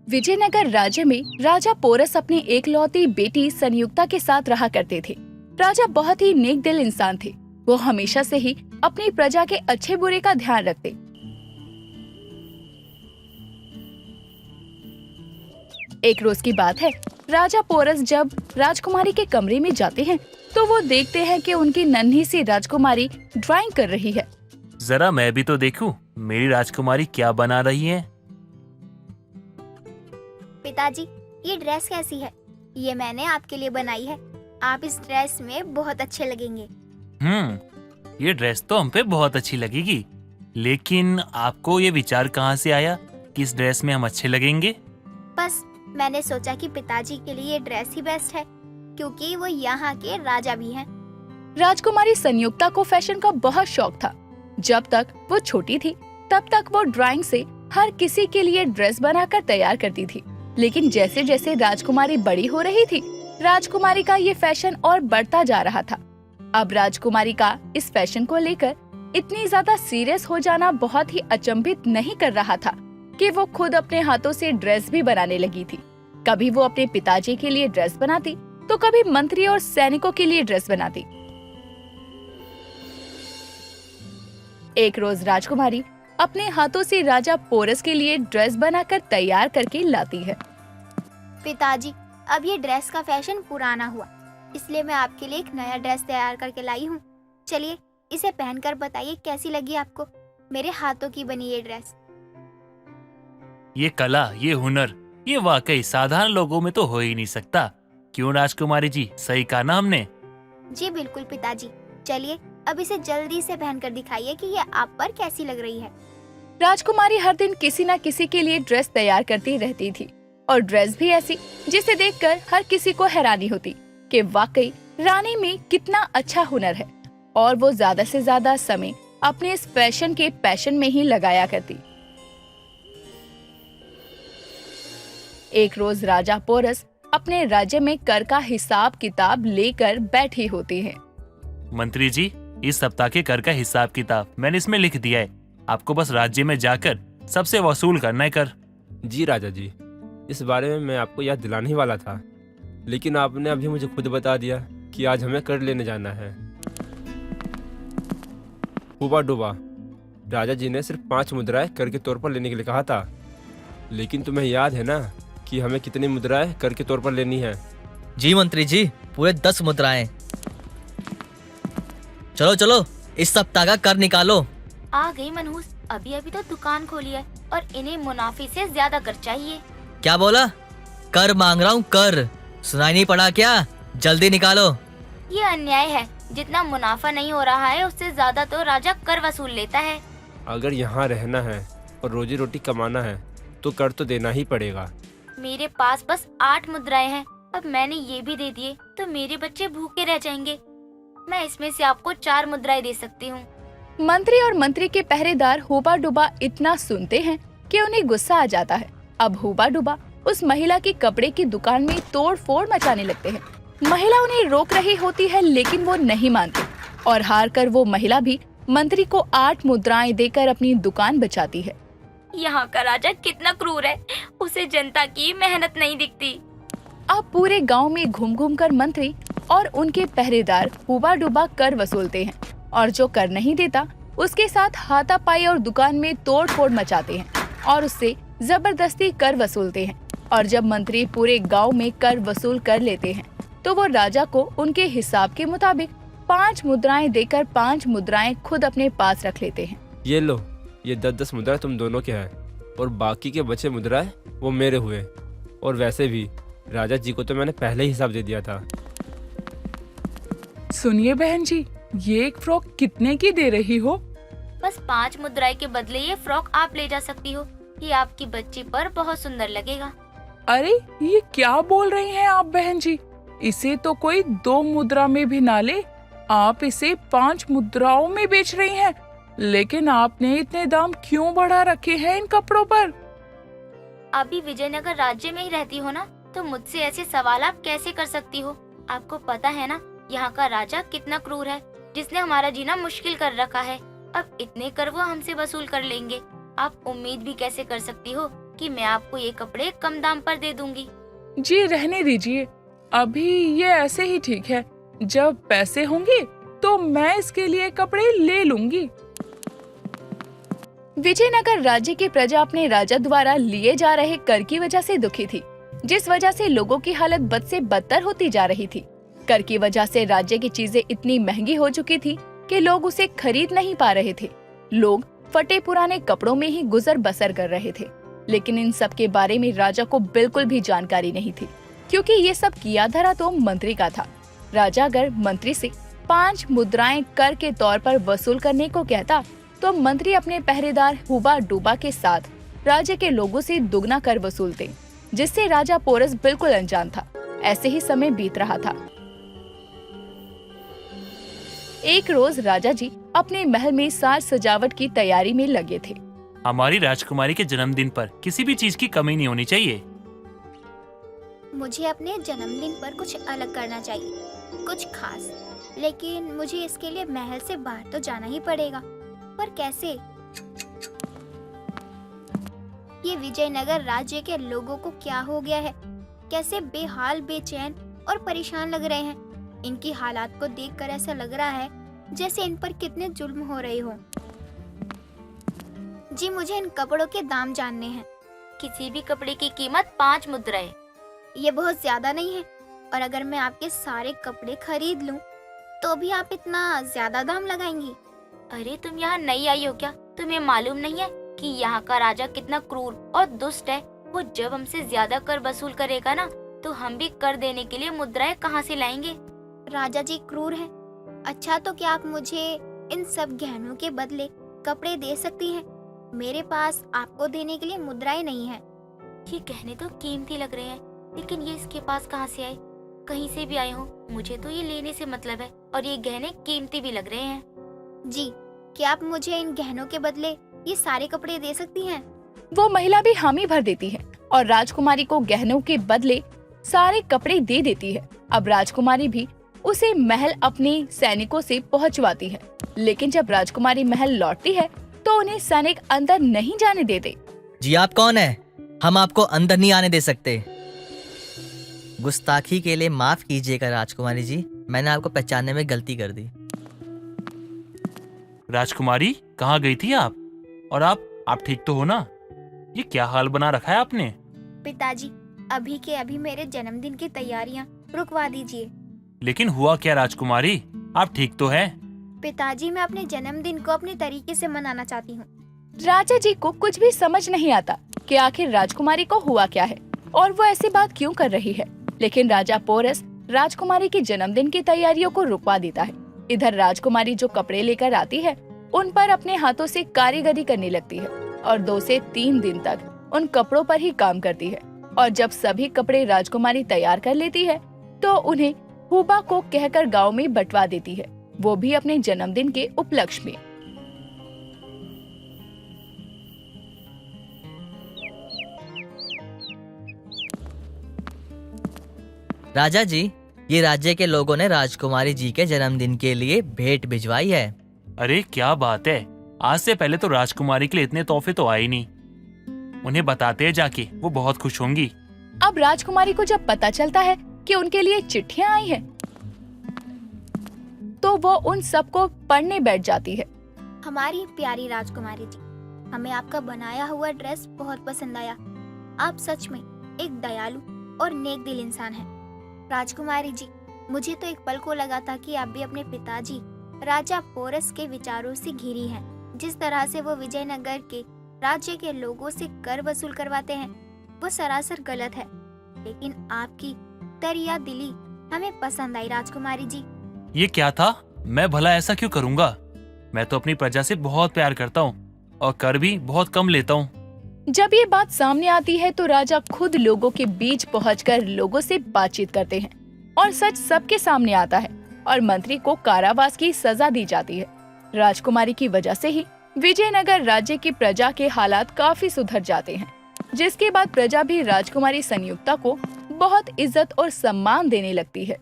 विजयनगर राज्य में राजा पोरस अपनी एकलौती बेटी संयुक्ता के साथ रहा करते थे। राजा बहुत ही नेक दिल इंसान थे। वो हमेशा से ही अपनी प्रजा के अच्छे बुरे का ध्यान रखते। एक रोज की बात है, राजा पोरस जब राजकुमारी के कमरे में जाते हैं तो वो देखते हैं कि उनकी नन्ही सी राजकुमारी ड्राइंग कर रही है। जरा मैं भी तो देखूं, मेरी राजकुमारी क्या बना रही है। पिताजी, ये ड्रेस कैसी है? ये मैंने आपके लिए बनाई है। आप इस ड्रेस में बहुत अच्छे लगेंगे। ये ड्रेस तो हम पे बहुत अच्छी लगेगी, लेकिन आपको ये विचार कहाँ से आया कि इस ड्रेस में हम अच्छे लगेंगे? बस मैंने सोचा कि पिताजी के लिए ये ड्रेस ही बेस्ट है, क्योंकि वो यहाँ के राजा भी हैं। राजकुमारी संयुक्ता को फैशन का बहुत शौक था। जब तक वो छोटी थी तब तक वो ड्राइंग से हर किसी के लिए ड्रेस बनाकर तैयार करती थी। लेकिन जैसे जैसे राजकुमारी बड़ी हो रही थी, राजकुमारी का ये फैशन और बढ़ता जा रहा था। अब राजकुमारी का इस फैशन को लेकर इतनी ज्यादा सीरियस हो जाना बहुत ही अचंभित नहीं कर रहा था कि वो खुद अपने हाथों से ड्रेस भी बनाने लगी थी। कभी वो अपने पिताजी के लिए ड्रेस बनाती तो कभी मंत्री और सैनिकों के लिए ड्रेस बनाती। एक रोज राजकुमारी अपने हाथों से राजा पोरस के लिए ड्रेस बनाकर तैयार करके लाती है। पिताजी, अब ये ड्रेस का फैशन पुराना हुआ, इसलिए मैं आपके लिए एक नया ड्रेस तैयार करके लाई हूँ। चलिए इसे पहनकर बताइए कैसी लगी आपको मेरे हाथों की बनी ये ड्रेस। ये कला, ये हुनर, ये वाकई साधारण लोगों में तो हो ही नहीं सकता। क्यों राजकुमारी जी, सही कहा ना हमने? जी बिल्कुल पिताजी। चलिए अब इसे जल्दी से पहनकर दिखाइए कि ये आप पर कैसी लग रही है। राजकुमारी हर दिन किसी न किसी के लिए ड्रेस तैयार करती रहती थी, और ड्रेस भी ऐसी जिसे देखकर हर किसी को हैरानी होती कि वाकई रानी में कितना अच्छा हुनर है, और वो ज्यादा से ज्यादा समय अपने इस फैशन के पैशन में ही लगाया करती। एक रोज राजा पोरस अपने राज्य में कर का हिसाब किताब लेकर बैठे होते हैं। मंत्री जी, इस सप्ताह के कर का हिसाब किताब मैंने इसमें लिख दिया है। आपको बस राज्य में जाकर सबसे वसूल करना है कर। जी राजा जी, इस बारे में मैं आपको याद दिलाने ही वाला था, लेकिन आपने अभी मुझे खुद बता दिया कि आज हमें कर लेने जाना है। हुबा डुबा, राजा जी ने सिर्फ 5 मुद्राएं कर के तौर पर लेने के लिए कहा था, लेकिन तुम्हें याद है ना कि हमें कितनी मुद्राएं कर के तौर पर लेनी है? जी मंत्री जी, पूरे 10 मुद्राएं। चलो चलो, इस सप्ताह का कर निकालो। आ गई मनहूस, अभी अभी तो दुकान खोली है और इन्हें मुनाफे से ज्यादा कर चाहिए। क्या बोला? कर मांग रहा हूँ, कर। सुनाई नहीं पड़ा क्या? जल्दी निकालो। ये अन्याय है। जितना मुनाफा नहीं हो रहा है उससे ज्यादा तो राजा कर वसूल लेता है। अगर यहाँ रहना है और रोजी रोटी कमाना है तो कर तो देना ही पड़ेगा। मेरे पास बस 8 मुद्राएं हैं। अब मैंने ये भी दे दिए तो मेरे बच्चे भूखे रह जाएंगे। मैं इसमें से आपको 4 मुद्राएं दे सकती हूँ। मंत्री और मंत्री के पहरेदार हुबा डुबा इतना सुनते हैं कि उन्हें गुस्सा आ जाता है। अब हुबा डुबा उस महिला की कपड़े की दुकान में तोड़ फोड़ मचाने लगते हैं। महिला उन्हें रोक रही होती है, लेकिन वो नहीं मानती, और हार कर वो महिला भी मंत्री को 8 मुद्राएं देकर अपनी दुकान बचाती है। यहाँ का राजा कितना क्रूर है, उसे जनता की मेहनत नहीं दिखती। अब पूरे गांव में घूम घूम कर मंत्री और उनके पहरेदार हुबा डुबा कर वसूलते हैं, और जो कर नहीं देता उसके साथ हाथापाई और दुकान में तोड़ फोड़ मचाते हैं और उससे जबरदस्ती कर वसूलते हैं। और जब मंत्री पूरे गांव में कर वसूल कर लेते हैं तो वो राजा को उनके हिसाब के मुताबिक 5 मुद्राएं देकर 5 मुद्राएं खुद अपने पास रख लेते हैं। ये लो, ये 10-10 मुद्राएं तुम दोनों के हैं, और बाकी के बचे मुद्राएं वो मेरे हुए। और वैसे भी राजा जी को तो मैंने पहले ही हिसाब दे दिया था। सुनिए बहन जी, ये एक फ्रॉक कितने की दे रही हो? बस 5 मुद्राएं के बदले ये फ्रॉक आप ले जा सकती हो। ये आपकी बच्ची पर बहुत सुंदर लगेगा। अरे ये क्या बोल रही हैं आप बहन जी? इसे तो कोई 2 मुद्रा में भी ना ले, आप इसे 5 मुद्राओं में बेच रही हैं। लेकिन आपने इतने दाम क्यों बढ़ा रखे हैं इन कपड़ों पर? अभी विजयनगर राज्य में ही रहती हो ना, तो मुझसे ऐसे सवाल आप कैसे कर सकती हो? आपको पता है ना यहाँ का राजा कितना क्रूर है, जिसने हमारा जीना मुश्किल कर रखा है। अब इतने कर वो हमसे वसूल कर लेंगे। आप उम्मीद भी कैसे कर सकती हो कि मैं आपको ये कपड़े कम दाम पर दे दूंगी। जी रहने दीजिए, अभी ये ऐसे ही ठीक है। जब पैसे होंगे तो मैं इसके लिए कपड़े ले लूंगी। विजयनगर राज्य की प्रजा अपने राजा द्वारा लिए जा रहे कर की वजह से दुखी थी, जिस वजह से लोगों की हालत बद से बदतर होती जा रही थी। कर की वजह से राज्य की चीजें इतनी महंगी हो चुकी थी कि लोग उसे खरीद नहीं पा रहे थे। लोग फटे पुराने कपड़ों में ही गुजर बसर कर रहे थे, लेकिन इन सब के बारे में राजा को बिल्कुल भी जानकारी नहीं थी, क्योंकि ये सब किया धरा तो मंत्री का था। राजा अगर मंत्री से 5 मुद्राएं कर के तौर पर वसूल करने को कहता, तो मंत्री अपने पहरेदार हुबा डूबा के साथ राज्य के लोगों से दुगना कर वसूलते, जिससे राजा पोरस बिल्कुल अनजान था। ऐसे ही समय बीत रहा था। एक रोज राजा जी अपने महल में साज सजावट की तैयारी में लगे थे। हमारी राजकुमारी के जन्मदिन पर किसी भी चीज की कमी नहीं होनी चाहिए। मुझे अपने जन्मदिन पर कुछ अलग करना चाहिए, कुछ खास। लेकिन मुझे इसके लिए महल से बाहर तो जाना ही पड़ेगा, पर कैसे? ये विजयनगर राज्य के लोगों को क्या हो गया है? कैसे बेहाल, बेचैन और परेशान लग रहे हैं। इनकी हालात को देखकर ऐसा लग रहा है जैसे इन पर कितने जुल्म हो रहे हो। जी, मुझे इन कपड़ों के दाम जानने हैं। किसी भी कपड़े की कीमत 5 मुद्राएं। ये बहुत ज्यादा नहीं है? और अगर मैं आपके सारे कपड़े खरीद लूं, तो भी आप इतना ज्यादा दाम लगाएंगी? अरे तुम यहाँ नई आई हो क्या? तुम्हें मालूम नहीं है कि यहाँ का राजा कितना क्रूर और दुष्ट है? वो जब हमसे ज्यादा कर वसूल करेगा ना, तो हम भी कर देने के लिए मुद्राएं कहाँ से लाएंगे? राजा जी क्रूर हैं? अच्छा, तो क्या आप मुझे इन सब गहनों के बदले कपड़े दे सकती हैं? मेरे पास आपको देने के लिए मुद्राएं नहीं है। ये गहने तो कीमती लग रहे हैं, लेकिन ये इसके पास कहाँ से आए? कहीं से भी आए हो, मुझे तो ये लेने से मतलब है, और ये गहने कीमती भी लग रहे हैं। जी, क्या आप मुझे इन गहनों के बदले ये सारे कपड़े दे सकती हैं? वो महिला भी हामी भर देती है और राजकुमारी को गहनों के बदले सारे कपड़े दे देती है। अब राजकुमारी भी उसे महल अपने सैनिकों से पहुंचवाती है, लेकिन जब राजकुमारी महल लौटती है तो उन्हें सैनिक अंदर नहीं जाने देते। जी आप कौन है? हम आपको अंदर नहीं आने दे सकते। गुस्ताखी के लिए माफ कीजिएगा राजकुमारी जी, मैंने आपको पहचानने में गलती कर दी। राजकुमारी, कहाँ गई थी आप? और आप ठीक तो हो ना? ये क्या हाल बना रखा है आपने? पिताजी, अभी के अभी मेरे जन्मदिन की तैयारियां रुकवा दीजिए। लेकिन हुआ क्या राजकुमारी? आप ठीक तो है? पिताजी, मैं अपने जन्मदिन को अपने तरीके से मनाना चाहती हूँ। राजा जी को कुछ भी समझ नहीं आता कि आखिर राजकुमारी को हुआ क्या है और वो ऐसी बात क्यों कर रही है। लेकिन राजा पोरस राजकुमारी के जन्मदिन की तैयारियों को रुकवा देता है। इधर राजकुमारी जो कपड़े लेकर आती है, उन पर अपने हाथों से कारीगरी करने लगती है और 2 से 3 दिन तक उन कपड़ों पर ही काम करती है। और जब सभी कपड़े राजकुमारी तैयार कर लेती है, तो उन्हें हुबा को कहकर गांव में बंटवा देती है, वो भी अपने जन्मदिन के उपलक्ष्य में। राजा जी, ये राज्य के लोगों ने राजकुमारी जी के जन्मदिन के लिए भेंट भिजवाई है। अरे क्या बात है! आज से पहले तो राजकुमारी के लिए इतने तोहफे तो आए नहीं। उन्हें बताते हैं जाके, वो बहुत खुश होंगी। अब राजकुमारी को जब पता चलता है कि उनके लिए चिट्ठियां आई हैं, तो वो उन सबको पढ़ने बैठ जाती है। हमारी प्यारी राजकुमारी जी, हमें आपका बनाया हुआ ड्रेस बहुत पसंद आया। आप सच में एक दयालु और नेक दिल इंसान हैं। राजकुमारी जी, मुझे तो एक पल को लगा था कि आप भी अपने पिताजी राजा पोरस के विचारों से घिरी हैं। जिस तरह से वो विजयनगर के राज्य के लोगों से कर वसूल करवाते हैं, वो सरासर गलत है। लेकिन आपकी दरिया दिली हमें पसंद आई राजकुमारी जी। ये क्या था? मैं भला ऐसा क्यों करूँगा? मैं तो अपनी प्रजा से बहुत प्यार करता हूँ और कर भी बहुत कम लेता हूँ। जब ये बात सामने आती है तो राजा खुद लोगों के बीच पहुंचकर लोगों से बातचीत करते हैं और सच सबके सामने आता है और मंत्री को कारावास की सजा दी जाती है। राजकुमारी की वजह से ही विजयनगर राज्य की प्रजा के हालात काफी सुधर जाते हैं, जिसके बाद प्रजा भी राजकुमारी संयुक्ता को बहुत इज्जत और सम्मान देने लगती है।